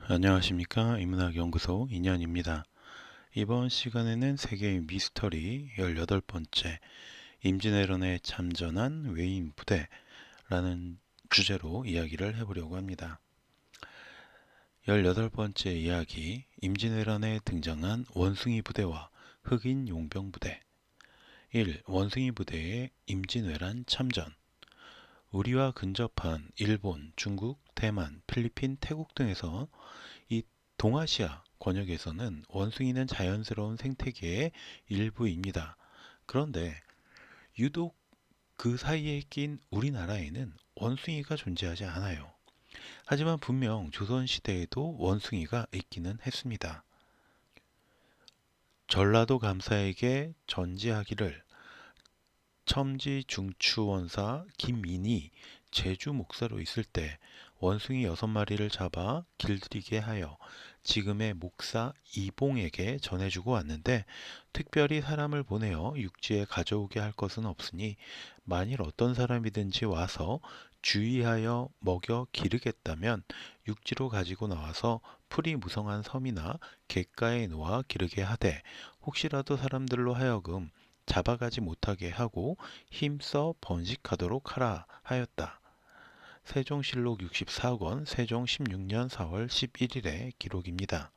안녕하십니까. 인문학연구소 인연입니다. 이번 시간에는 세계의 미스터리 18번째 임진왜란에 참전한 외인 부대라는 주제로 이야기를 해보려고 합니다. 18번째 이야기, 임진왜란에 등장한 원숭이 부대와 흑인 용병 부대. 1. 원숭이 부대의 임진왜란 참전. 우리와 근접한 일본, 중국, 대만, 필리핀, 태국 등에서 이 동아시아 권역에서는 원숭이는 자연스러운 생태계의 일부입니다. 그런데 유독 그 사이에 낀 우리나라에는 원숭이가 존재하지 않아요. 하지만 분명 조선시대에도 원숭이가 있기는 했습니다. 전라도 감사에게 전지하기를 첨지 중추원사 김인이 제주 목사로 있을 때 원숭이 6마리를 잡아 길들이게 하여 지금의 목사 이봉에게 전해주고 왔는데, 특별히 사람을 보내어 육지에 가져오게 할 것은 없으니 만일 어떤 사람이든지 와서 주의하여 먹여 기르겠다면 육지로 가지고 나와서 풀이 무성한 섬이나 갯가에 놓아 기르게 하되, 혹시라도 사람들로 하여금 잡아가지 못하게 하고 힘써 번식하도록 하라 하였다. 세종실록 64권 세종 16년 4월 11일의 기록입니다.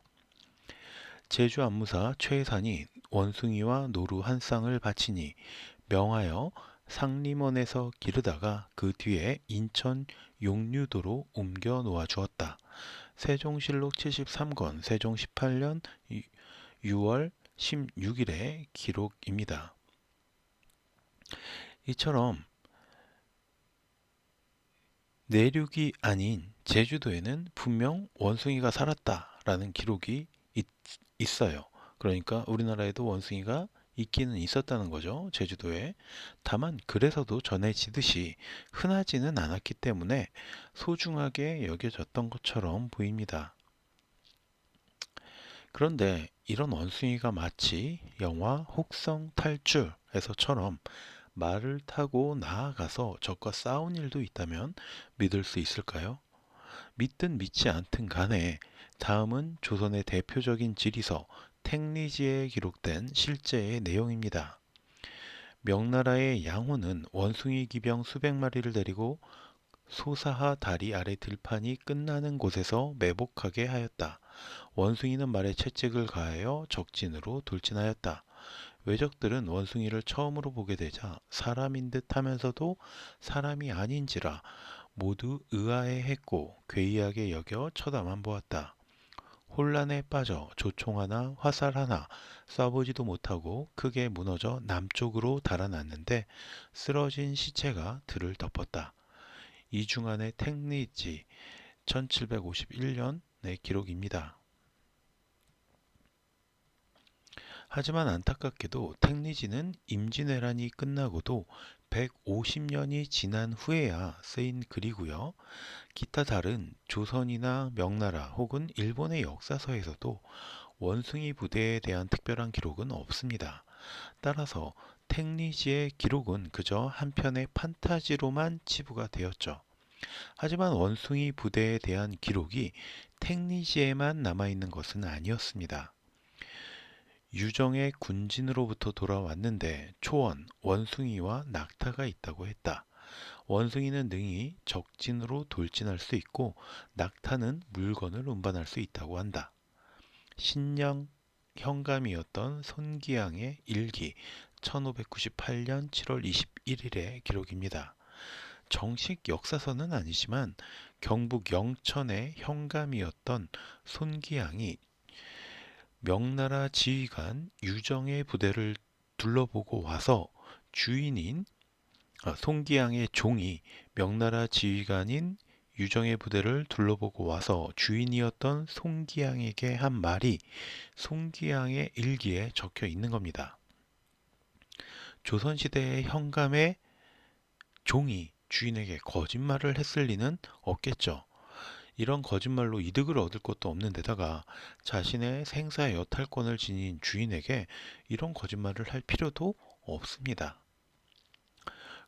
제주 안무사 최산이 원숭이와 노루 한 쌍을 바치니 명하여 상림원에서 기르다가 그 뒤에 인천 용류도로 옮겨 놓아 주었다. 세종실록 73권 세종 18년 6월 16일의 기록입니다. 이처럼 내륙이 아닌 제주도에는 분명 원숭이가 살았다라는 기록이 있어요. 그러니까 우리나라에도 원숭이가 있기는 있었다는 거죠. 제주도에. 다만 그래서도 전해지듯이 흔하지는 않았기 때문에 소중하게 여겨졌던 것처럼 보입니다. 그런데 이런 원숭이가 마치 영화 혹성 탈출에서처럼 말을 타고 나아가서 적과 싸운 일도 있다면 믿을 수 있을까요? 믿든 믿지 않든 간에 다음은 조선의 대표적인 지리서 택리지에 기록된 실제의 내용입니다. 명나라의 양호는 원숭이 기병 수백 마리를 데리고 소사하 다리 아래 들판이 끝나는 곳에서 매복하게 하였다. 원숭이는 말에 채찍을 가하여 적진으로 돌진하였다. 외적들은 원숭이를 처음으로 보게 되자 사람인 듯 하면서도 사람이 아닌지라 모두 의아해했고 괴이하게 여겨 쳐다만 보았다. 혼란에 빠져 조총 하나, 화살 하나 쏴보지도 못하고 크게 무너져 남쪽으로 달아났는데 쓰러진 시체가 들을 덮었다. 이중환의 택리지 1751년의 기록입니다. 하지만 안타깝게도 택리지는 임진왜란이 끝나고도 150년이 지난 후에야 쓰인 글이고요. 기타 다른 조선이나 명나라 혹은 일본의 역사서에서도 원숭이 부대에 대한 특별한 기록은 없습니다. 따라서 택리지의 기록은 그저 한편의 판타지로만 치부가 되었죠. 하지만 원숭이 부대에 대한 기록이 택리지에만 남아있는 것은 아니었습니다. 유정의 군진으로부터 돌아왔는데 초원, 원숭이와 낙타가 있다고 했다. 원숭이는 능히 적진으로 돌진할 수 있고 낙타는 물건을 운반할 수 있다고 한다. 신령 현감이었던 손기양의 일기 1598년 7월 21일의 기록입니다. 정식 역사서는 아니지만 경북 영천의 현감이었던 손기양이 명나라 지휘관 유정의 부대를 둘러보고 와서 주인인 송기양의 종이 명나라 지휘관인 유정의 부대를 둘러보고 와서 주인이었던 송기양에게 한 말이 송기양의 일기에 적혀 있는 겁니다. 조선시대의 현감의 종이 주인에게 거짓말을 했을 리는 없겠죠. 이런 거짓말로 이득을 얻을 것도 없는 데다가 자신의 생사 여탈권을 지닌 주인에게 이런 거짓말을 할 필요도 없습니다.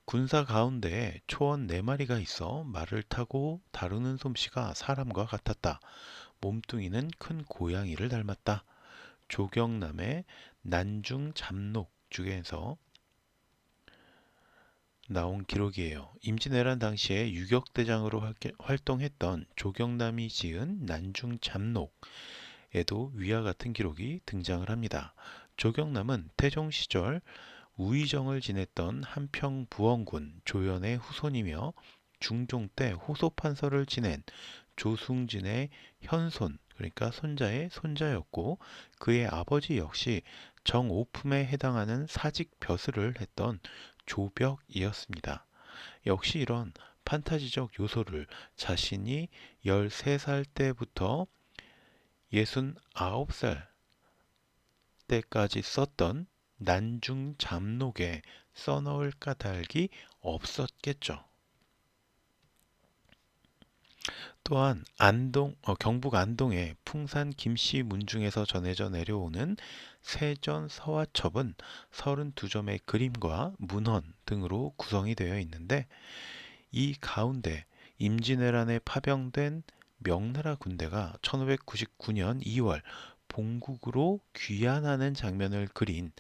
군사 가운데에 초원 4마리가 있어 말을 타고 다루는 솜씨가 사람과 같았다. 몸뚱이는 큰 고양이를 닮았다. 조경남의 난중 잡록 중에서 나온 기록이에요. 임진왜란 당시에 유격대장으로 활동했던 조경남이 지은 난중 잡록에도 위와 같은 기록이 등장을 합니다. 조경남은 태종 시절 우의정을 지냈던 한평부원군 조연의 후손이며 중종 때 호소판서를 지낸 조승진의 현손, 그러니까 손자의 손자였고, 그의 아버지 역시 정오품에 해당하는 사직 벼슬을 했던 조벽이었습니다. 역시 이런 판타지적 요소를 자신이 13살 때부터 69살 때까지 썼던 난중 잡록에 써넣을 까닭이 없었겠죠. 또한 경북 안동의 풍산 김씨 문중에서 전해져 내려오는 세전 서화첩은 32점의 그림과 문헌 등으로 구성이 되어 있는데, 이 가운데 임진왜란에 파병된 명나라 군대가 1599년 2월 본국으로 귀환하는 장면을 그린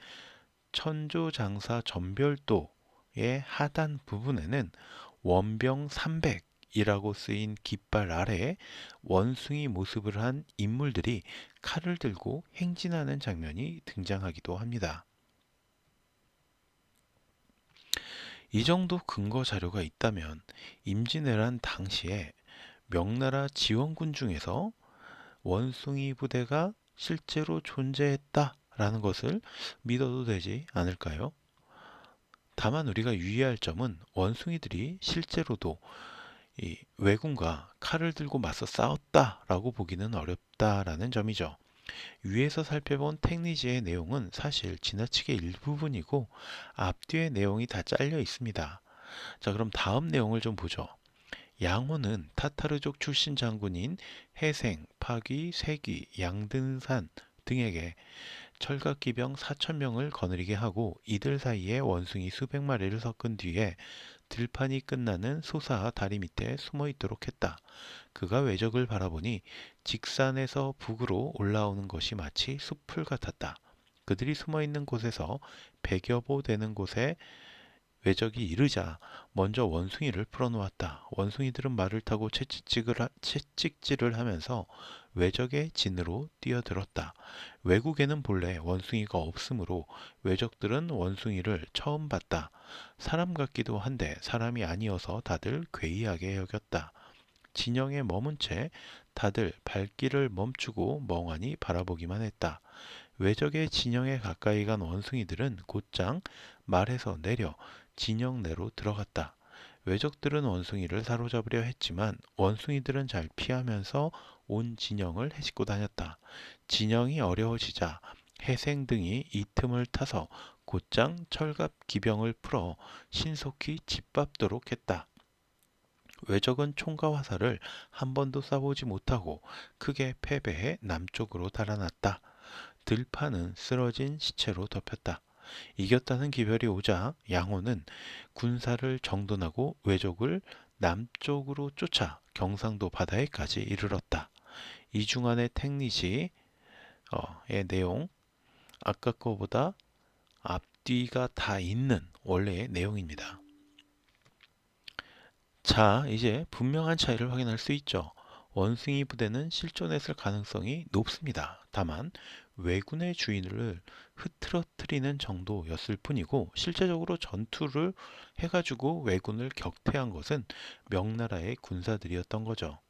천조장사 전별도의 하단 부분에는 원병 300이라고 쓰인 깃발 아래에 원숭이 모습을 한 인물들이 칼을 들고 행진하는 장면이 등장하기도 합니다. 이 정도 근거 자료가 있다면 임진왜란 당시에 명나라 지원군 중에서 원숭이 부대가 실제로 존재했다라는 것을 믿어도 되지 않을까요? 다만 우리가 유의할 점은 원숭이들이 실제로도 이 왜군과 칼을 들고 맞서 싸웠다라고 보기는 어렵다라는 점이죠. 위에서 살펴본 택리지의 내용은 사실 지나치게 일부분이고 앞뒤의 내용이 다 잘려 있습니다. 자, 그럼 다음 내용을 좀 보죠. 양호는 타타르족 출신 장군인 해생, 파귀, 세귀, 양든산 등에게 철갑기병 4,000명을 거느리게 하고 이들 사이에 원숭이 수백 마리를 섞은 뒤에 들판이 끝나는 소사 다리 밑에 숨어 있도록 했다. 그가 외적을 바라보니 직산에서 북으로 올라오는 것이 마치 숲을 같았다. 그들이 숨어 있는 곳에서 100여 보 되는 곳에 외적이 이르자 먼저 원숭이를 풀어놓았다. 원숭이들은 말을 타고 채찍질을 하면서 외적의 진으로 뛰어들었다. 외국에는 본래 원숭이가 없으므로 외적들은 원숭이를 처음 봤다. 사람 같기도 한데 사람이 아니어서 다들 괴이하게 여겼다. 진영에 머문 채 다들 발길을 멈추고 멍하니 바라보기만 했다. 외적의 진영에 가까이 간 원숭이들은 곧장 말에서 내려 진영 내로 들어갔다. 외적들은 원숭이를 사로잡으려 했지만 원숭이들은 잘 피하면서 온 진영을 헤집고 다녔다. 진영이 어려워지자 해생 등이 이 틈을 타서 곧장 철갑 기병을 풀어 신속히 짓밟도록 했다. 외적은 총과 화살을 한 번도 쏴보지 못하고 크게 패배해 남쪽으로 달아났다. 들판은 쓰러진 시체로 덮였다. 이겼다는 기별이 오자 양호는 군사를 정돈하고 외적을 남쪽으로 쫓아 경상도 바다에까지 이르렀다. 이중환의 택리지의 내용, 아까 거보다 앞뒤가 다 있는 원래의 내용입니다. 자, 이제 분명한 차이를 확인할 수 있죠. 원숭이 부대는 실존했을 가능성이 높습니다. 다만 왜군의 주인을 흐트러뜨리는 정도였을 뿐이고 실제적으로 전투를 해가지고 왜군을 격퇴한 것은 명나라의 군사들이었던 거죠.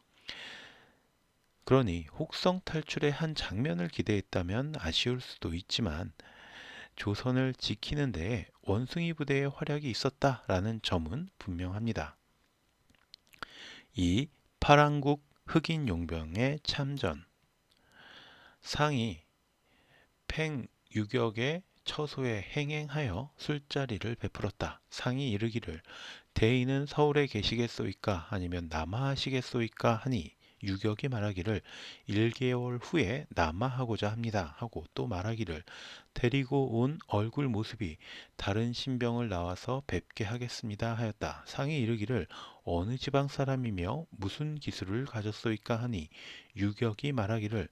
그러니 혹성 탈출의 한 장면을 기대했다면 아쉬울 수도 있지만 조선을 지키는 데에 원숭이 부대의 활약이 있었다라는 점은 분명합니다. 이 파랑국 흑인 용병의 참전. 상이 팽유격의 처소에 행행하여 술자리를 베풀었다. 상이 이르기를 대인은 서울에 계시겠소이까 아니면 남하하시겠소이까 하니 유격이 말하기를 1개월 후에 남아하고자 합니다 하고 또 말하기를 데리고 온 얼굴 모습이 다른 신병을 나와서 뵙게 하겠습니다 하였다. 상이 이르기를 어느 지방 사람이며 무슨 기술을 가졌소이까 하니 유격이 말하기를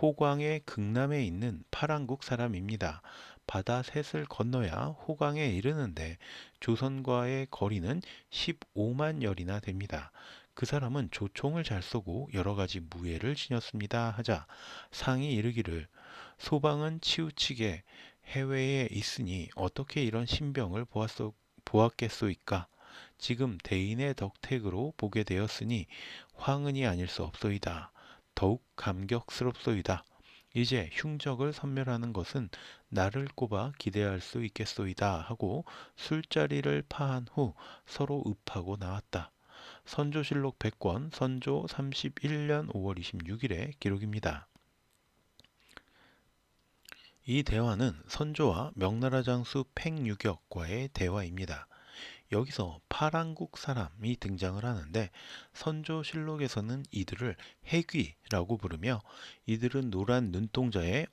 호광의 극남에 있는 파랑국 사람입니다. 바다 셋을 건너야 호광에 이르는데 조선과의 거리는 15만 열이나 됩니다. 그 사람은 조총을 잘 쏘고 여러 가지 무예를 지녔습니다. 하자 상이 이르기를 소방은 치우치게 해외에 있으니 어떻게 이런 신병을 보았겠소이까? 지금 대인의 덕택으로 보게 되었으니 황은이 아닐 수 없소이다. 더욱 감격스럽소이다. 이제 흉적을 선멸하는 것은 나를 꼽아 기대할 수 있겠소이다 하고 술자리를 파한 후 서로 읍하고 나왔다. 선조실록 100권 선조 31년 5월 26일의 기록입니다. 이 대화는 선조와 명나라 장수 팽유격과의 대화입니다. 여기서 파랑국 사람이 등장을 하는데 선조실록에서는 이들을 해귀라고 부르며 이들은 노란 눈동자에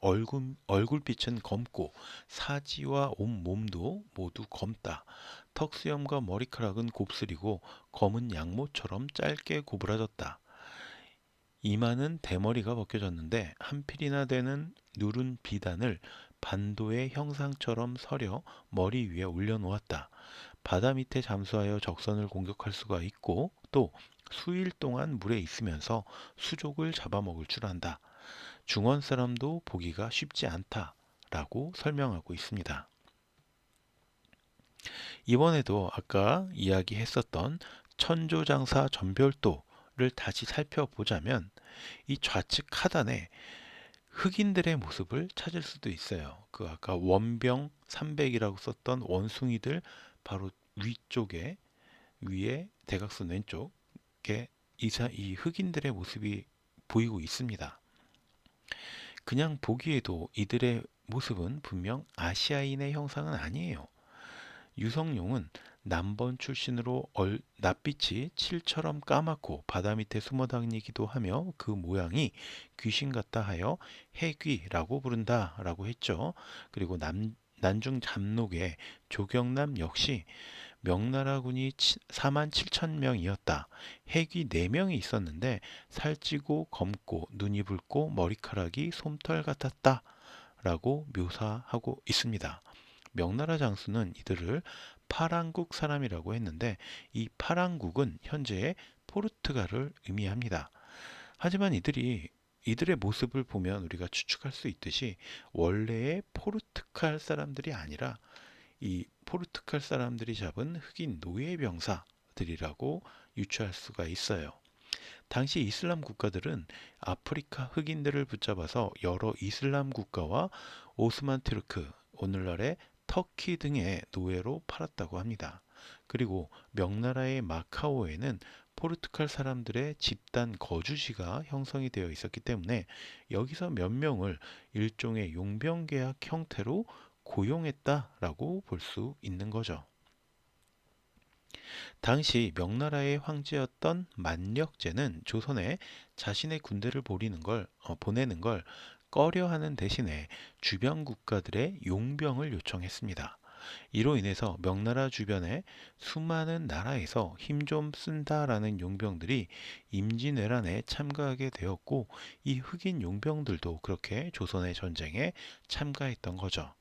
얼굴빛은 검고 사지와 온몸도 모두 검다. 턱수염과 머리카락은 곱슬이고 검은 양모처럼 짧게 구부러졌다. 이마는 대머리가 벗겨졌는데 한 필이나 되는 누른 비단을 반도의 형상처럼 서려 머리 위에 올려놓았다. 바다 밑에 잠수하여 적선을 공격할 수가 있고 또 수일 동안 물에 있으면서 수족을 잡아먹을 줄 안다. 중원 사람도 보기가 쉽지 않다라고 설명하고 있습니다. 이번에도 아까 이야기했었던 천조장사 전별도를 다시 살펴보자면 이 좌측 하단에 흑인들의 모습을 찾을 수도 있어요. 그 아까 원병 300이라고 썼던 원숭이들 바로 위쪽에 위에 대각선 왼쪽에 이 흑인들의 모습이 보이고 있습니다. 그냥 보기에도 이들의 모습은 분명 아시아인의 형상은 아니에요. 유성룡은 남번 출신으로 낯빛이 칠처럼 까맣고 바다 밑에 숨어 다니기도 하며 그 모양이 귀신 같다 하여 해귀라고 부른다라고 했죠. 그리고 난중 잡록의 조경남 역시 명나라군이 4만 7천 명이었다. 해귀 4명이 있었는데 살찌고 검고 눈이 붉고 머리카락이 솜털 같았다. 라고 묘사하고 있습니다. 명나라 장수는 이들을 파랑국 사람이라고 했는데 이 파랑국은 현재의 포르투갈을 의미합니다. 하지만 이들의 모습을 보면 우리가 추측할 수 있듯이 원래의 포르투갈 사람들이 아니라 이 포르투갈 사람들이 잡은 흑인 노예병사들이라고 유추할 수가 있어요. 당시 이슬람 국가들은 아프리카 흑인들을 붙잡아서 여러 이슬람 국가와 오스만 투르크, 오늘날의 터키 등의 노예로 팔았다고 합니다. 그리고 명나라의 마카오에는 포르투갈 사람들의 집단 거주지가 형성이 되어 있었기 때문에 여기서 몇 명을 일종의 용병계약 형태로 고용했다라고 볼 수 있는 거죠. 당시 명나라의 황제였던 만력제는 조선에 자신의 군대를 보내는 걸 꺼려하는 대신에 주변 국가들의 용병을 요청했습니다. 이로 인해서 명나라 주변에 수많은 나라에서 힘 좀 쓴다라는 용병들이 임진왜란에 참가하게 되었고 이 흑인 용병들도 그렇게 조선의 전쟁에 참가했던 거죠.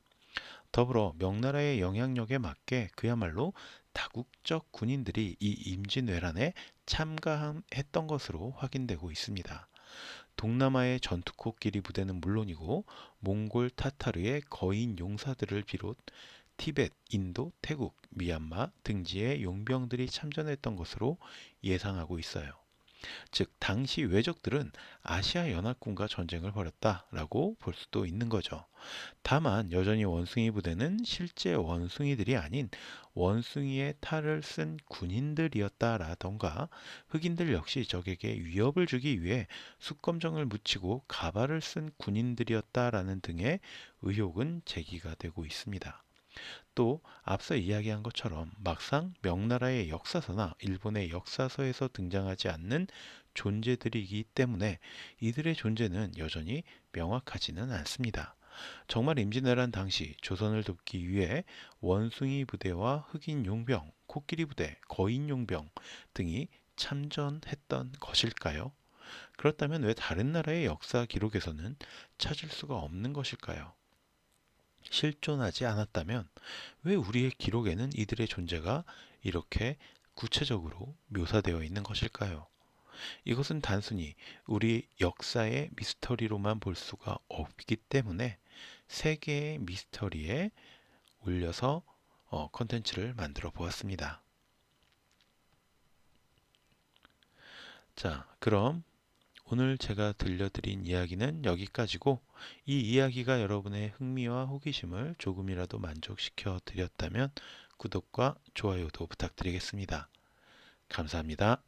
더불어 명나라의 영향력에 맞게 그야말로 다국적 군인들이 이 임진왜란에 참가했던 것으로 확인되고 있습니다. 동남아의 전투코끼리 부대는 물론이고 몽골 타타르의 거인 용사들을 비롯 티벳, 인도, 태국, 미얀마 등지의 용병들이 참전했던 것으로 예상하고 있어요. 즉 당시 왜적들은 아시아 연합군과 전쟁을 벌였다라고 볼 수도 있는 거죠. 다만 여전히 원숭이 부대는 실제 원숭이들이 아닌 원숭이의 탈을 쓴 군인들이었다라던가 흑인들 역시 적에게 위협을 주기 위해 숙검정을 묻히고 가발을 쓴 군인들이었다라는 등의 의혹은 제기가 되고 있습니다. 또 앞서 이야기한 것처럼 막상 명나라의 역사서나 일본의 역사서에서 등장하지 않는 존재들이기 때문에 이들의 존재는 여전히 명확하지는 않습니다. 정말 임진왜란 당시 조선을 돕기 위해 원숭이 부대와 흑인 용병, 코끼리 부대, 거인 용병 등이 참전했던 것일까요? 그렇다면 왜 다른 나라의 역사 기록에서는 찾을 수가 없는 것일까요? 실존하지 않았다면 왜 우리의 기록에는 이들의 존재가 이렇게 구체적으로 묘사되어 있는 것일까요? 이것은 단순히 우리 역사의 미스터리로만 볼 수가 없기 때문에 세계의 미스터리에 올려서 컨텐츠를 만들어 보았습니다. 자, 그럼 오늘 제가 들려드린 이야기는 여기까지고, 이 이야기가 여러분의 흥미와 호기심을 조금이라도 만족시켜 드렸다면 구독과 좋아요도 부탁드리겠습니다. 감사합니다.